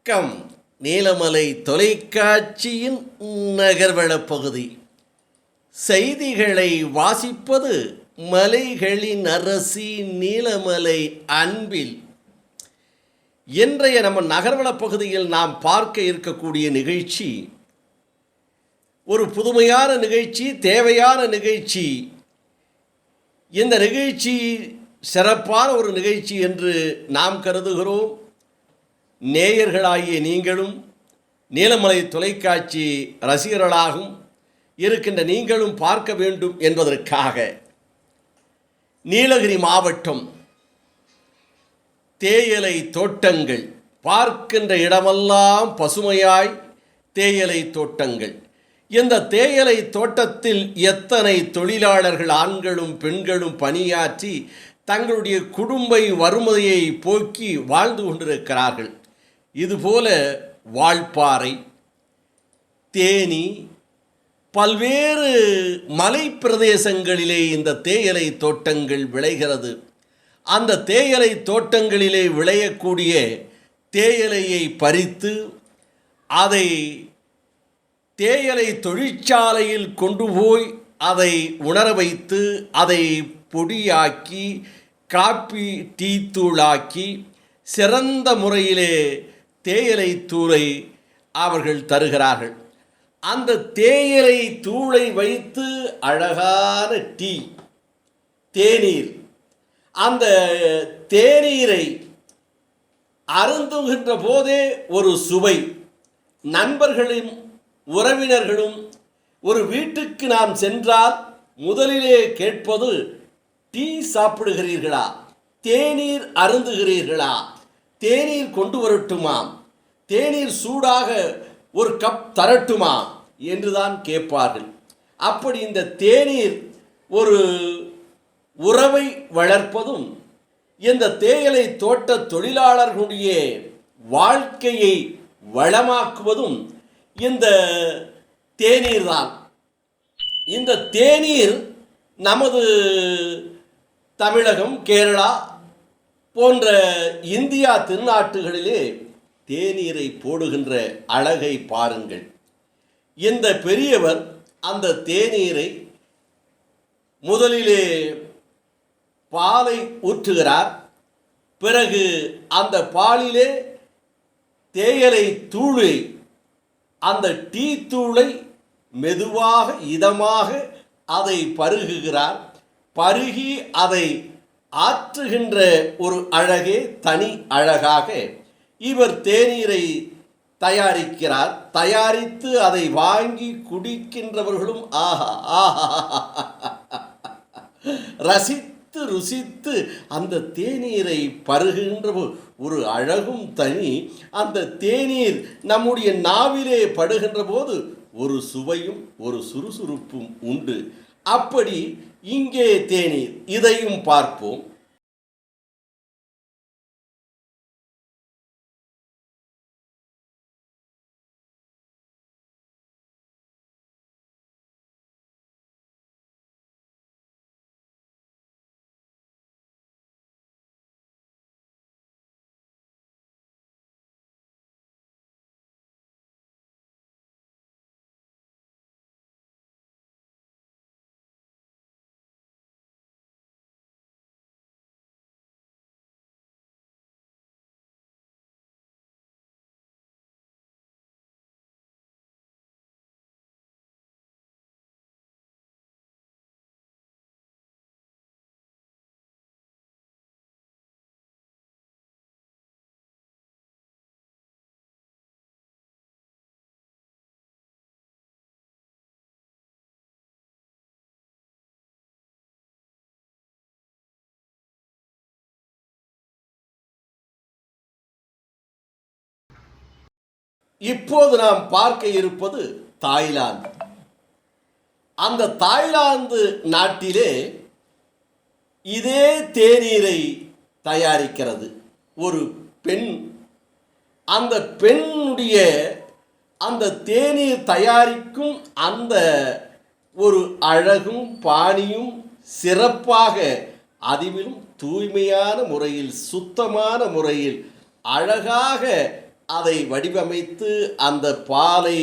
வணக்கம். நீலமலை தொலைக்காட்சியின் நகர்வளப் பகுதி செய்திகளை வாசிப்பது மலைகளின் அரசி நீலமலை அன்பில். இன்றைய நம்ம நகர்வளப் பகுதியில் நாம் பார்க்க இருக்கக்கூடிய நிகழ்ச்சி ஒரு புதுமையான நிகழ்ச்சி, தேவையான நிகழ்ச்சி. இந்த நிகழ்ச்சி சிறப்பான ஒரு நிகழ்ச்சி என்று நாம் கருதுகிறோம். நேயர்களாகிய நீங்களும் நீலமலை தொலைக்காட்சி ரசிகர்களாகவும் இருக்கின்ற நீங்களும் பார்க்க வேண்டும் என்பதற்காக நீலகிரி மாவட்டம் தேயிலை தோட்டங்கள், பார்க்கின்ற இடமெல்லாம் பசுமையாய் தேயிலை தோட்டங்கள். இந்த தேயிலை தோட்டத்தில் எத்தனை தொழிலாளர்கள் ஆண்களும் பெண்களும் பணியாற்றி தங்களுடைய குடும்ப வறுமையை போக்கி வாழ்ந்து கொண்டிருக்கிறார்கள். இதுபோல வால்பாறை, தேனி, பல்வேறு மலை பிரதேசங்களிலே இந்த தேயிலை தோட்டங்கள் விளைகிறது. அந்த தேயிலை தோட்டங்களிலே விளையக்கூடிய தேயிலையை பறித்து அதை தேயிலை தொழிற்சாலையில் கொண்டு போய் அதை உணர வைத்து அதை பொடியாக்கி காப்பி டீ தூளாக்கி சிறந்த முறையிலே தேயிலை தூளை அவர்கள் தருகிறார்கள். அந்த தேயிலை தூளை வைத்து அழகான டீ, தேநீர், அந்த தேநீரை அருந்துகின்ற போதே ஒரு சுவை. நண்பர்களும் உறவினர்களும் ஒரு வீட்டுக்கு நாம் சென்றால் முதலிலே கேட்பது, டீ சாப்பிடுகிறீர்களா, தேநீர் அருந்துகிறீர்களா, தேநீர் கொண்டு வரட்டுமா, தேநீர் சூடாக ஒரு கப் தரட்டுமா என்றுதான் கேட்பார்கள். அப்படி இந்த தேநீர் ஒரு உறவை வளர்ப்பதும் இந்த தேயிலை தோட்ட தொழிலாளர்களுடைய வாழ்க்கையை வளமாக்குவதும் இந்த தேநீர் தான். இந்த தேநீர் நமது தமிழகம், கேரளா போன்ற இந்தியா திருநாட்டுகளிலே தேநீரை போடுகின்ற அழகை பாருங்கள். இந்த பெரியவர் அந்த தேநீரை முதலிலே பாலை ஊற்றுகிறார். பிறகு அந்த பாலிலே தேயிலை தூளை, அந்த டீ தூளை மெதுவாக இதமாக அதை பருகுகிறார். பருகி அதை ஆற்றுகின்ற ஒரு அழகே தனி அழகாக இவர் தேநீரை தயாரிக்கிறார். தயாரித்து அதை வாங்கி குடிக்கின்றவர்களும் ஆஹா ஆஹா ரசித்து ருசித்து அந்த தேநீரை பருகின்ற ஒரு அழகும் தனி. அந்த தேநீர் நம்முடைய நாவிலே படுகின்ற போது ஒரு சுவையும் ஒரு சுறுசுறுப்பும் உண்டு. அப்படி இங்கே தேநீர், இதையும் பார்ப்போம். இப்போது நாம் பார்க்க இருப்பது தாய்லாந்து. அந்த தாய்லாந்து நாட்டிலே இதே தேநீரை தயாரிக்கிறது ஒரு பெண். அந்த பெண்ணுடைய அந்த தேநீர் தயாரிக்கும் அந்த ஒரு அழகும் பாணியும் சிறப்பாக, அதிலும் தூய்மையான முறையில், சுத்தமான முறையில், அழகாக அதை வடிவமைத்து அந்த பாலை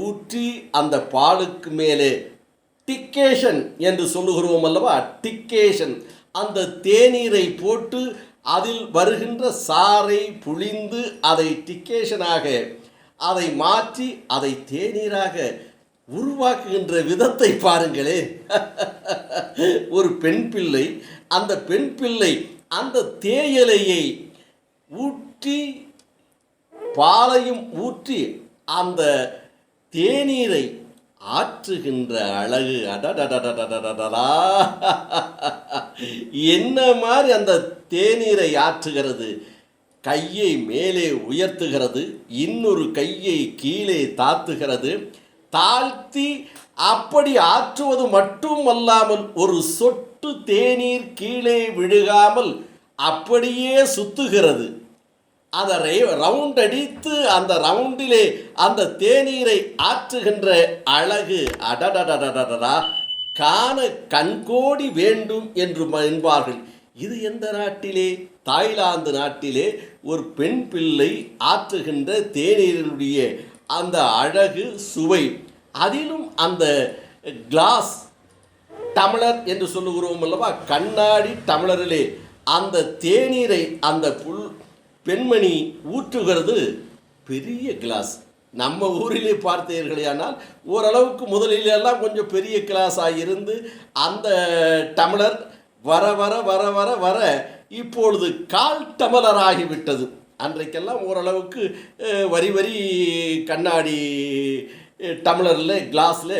ஊற்றி அந்த பாலுக்கு மேலே டிக்கேஷன் என்று சொல்லுகிறோம் அல்லவா, டிக்கேஷன் அந்த தேநீரை போட்டு அதில் வருகின்ற சாறை புழிந்து அதை டிக்கேஷனாக அதை மாற்றி அதை தேநீராக உருவாக்குகின்ற விதத்தை பாருங்களேன். ஒரு பெண் பிள்ளை, அந்த பெண் பிள்ளை அந்த தேயிலையை ஊற்றி பாலையும் ஊற்றி அந்த தேநீரை ஆற்றுகின்ற அழகு, அடடடடடடடா, என்ன மாதிரி அந்த தேநீரை ஆற்றுகிறது. கையை மேலே உயர்த்துகிறது, இன்னொரு கையை கீழே தாத்துகிறது, தாழ்த்தி அப்படி ஆற்றுவது மட்டுமல்லாமல் ஒரு சொட்டு தேநீர் கீழே விழுகாமல் அப்படியே சுத்துகிறது. அதை ரவுண்ட் அடித்து அந்த ரவுண்டிலே அந்த தேநீரை ஆற்றுகின்ற அழகு, அடடடடடடா, காண கண்கோடி வேண்டும் என்று என்பார்கள். இது எந்த நாட்டிலே? தாய்லாந்து நாட்டிலே ஒரு பெண் பிள்ளை ஆற்றுகின்ற தேநீரினுடைய அந்த அழகு, சுவை, அதிலும் அந்த கிளாஸ் டம்ளர் என்று சொல்லுகிறோம் அல்லவா, கண்ணாடி டம்ளரிலே அந்த தேநீரை அந்த பெண்மணி ஊற்றுகிறது. பெரிய கிளாஸ். நம்ம ஊரிலே பார்த்தீர்களேயானால் ஓரளவுக்கு முதலிலெல்லாம் கொஞ்சம் பெரிய கிளாஸாக இருந்து அந்த டம்ளர் வர வர வர வர வர இப்பொழுது கால் டம்ளர் ஆகிவிட்டது. அன்றைக்கெல்லாம் ஓரளவுக்கு வரி வரி கண்ணாடி டம்ளரில் கிளாஸில்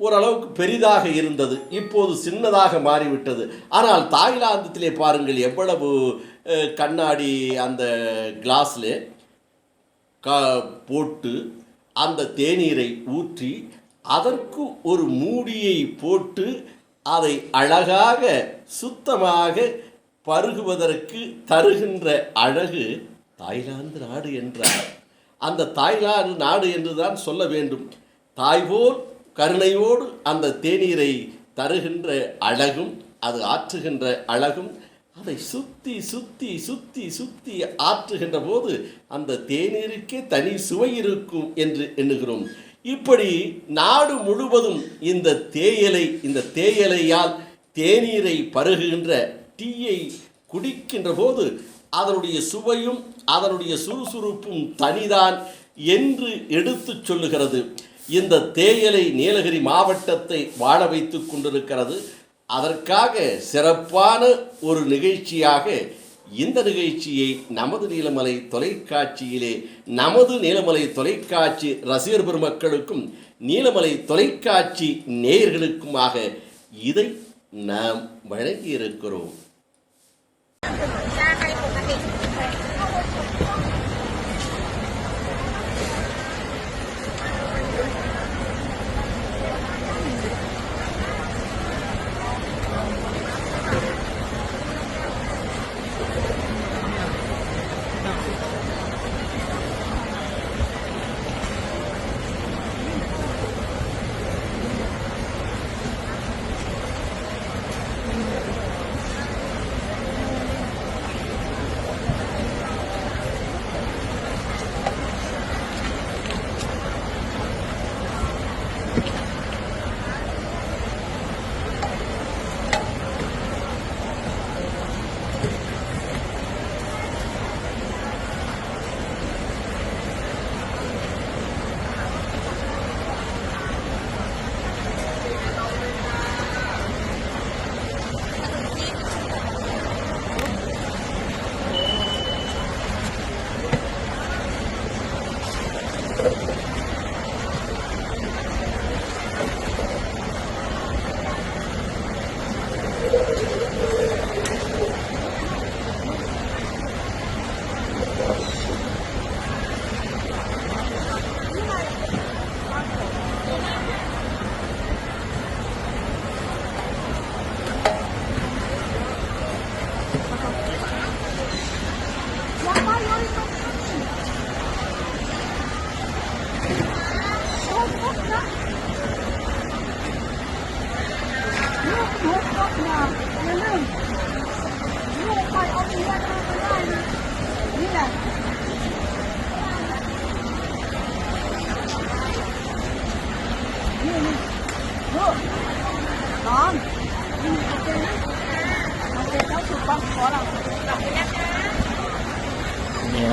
ஓரளவுக்கு பெரிதாக இருந்தது, இப்போது சின்னதாக மாறிவிட்டது. ஆனால் தாய்லாந்தத்திலே பாருங்கள் எவ்வளவு கண்ணாடி அந்த கிளாஸில் போட்டு அந்த தேநீரை ஊற்றி அதற்கு ஒரு மூடியை போட்டு அதை அழகாக சுத்தமாக பருகுவதற்கு தருகின்ற அழகு தாய்லாந்து நாடு என்றார். அந்த தாய்லாந்து நாடு என்று தான் சொல்ல வேண்டும். தாய்போல் கருணையோடு அந்த தேநீரை தருகின்ற அழகும் அது ஆற்றுகின்ற அழகும், அதை சுற்றி சுற்றி சுற்றி சுற்றி ஆற்றுகின்ற போது அந்த தேநீருக்கே தனி சுவை இருக்கும் என்று எண்ணுகிறோம். இப்படி நாடு முழுவதும் இந்த தேயிலையால் தேநீரை பருகுகின்ற டீயை குடிக்கின்ற போது அதனுடைய சுவையும் அதனுடைய சுறுசுறுப்பும் தனிதான் என்று எடுத்து சொல்லுகிறது. இந்த தேயிலை நீலகிரி மாவட்டத்தை வாழ வைத்து கொண்டிருக்கிறது. அதற்காக சிறப்பான ஒரு நிகழ்ச்சியாக இந்த நிகழ்ச்சியை நமது நீலமலை தொலைக்காட்சியிலே நமது நீலமலை தொலைக்காட்சி ரசிகர் பெருமக்களுக்கும் நீலமலை தொலைக்காட்சி நேயர்களுக்குமாக இதை நாம் வழங்கியிருக்கிறோம்.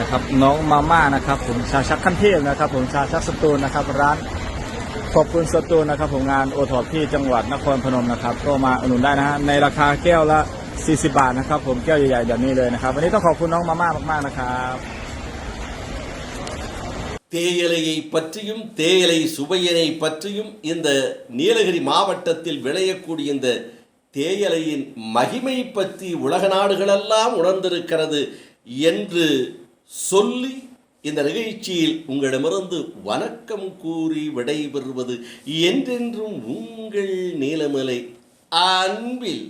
นะครับน้องมาม่านะครับผมชาชักขั้นเทพนะครับผมชาชักสตูลนะครับร้านขอบคุณสตูลนะครับผมงานโอท็อปที่จังหวัดนครพนมนะครับก็มาอุดหนุนได้นะฮะในราคาแก้วละ40 บาทนะครับผมแก้วใหญ่ๆแบบนี้เลยนะครับวันนี้ต้องขอบคุณน้องมาม่ามากๆนะครับ தேயிலையை பற்றியும் தேயிலை சுவையினை பற்றியும் இந்த நீலகிரி மாவட்டத்தில் விளையக்கூடிய இந்த தேயிலையின் மகிமை பற்றி உலக நாடுகளெல்லாம் உணர்ந்திருக்கிறது என்று சொல்லி இந்த நிகழ்ச்சியில் உங்களிடமிருந்து வணக்கம் கூறி விடைபெறுவது என்றென்றும் உங்கள் நீலமலை அன்பில்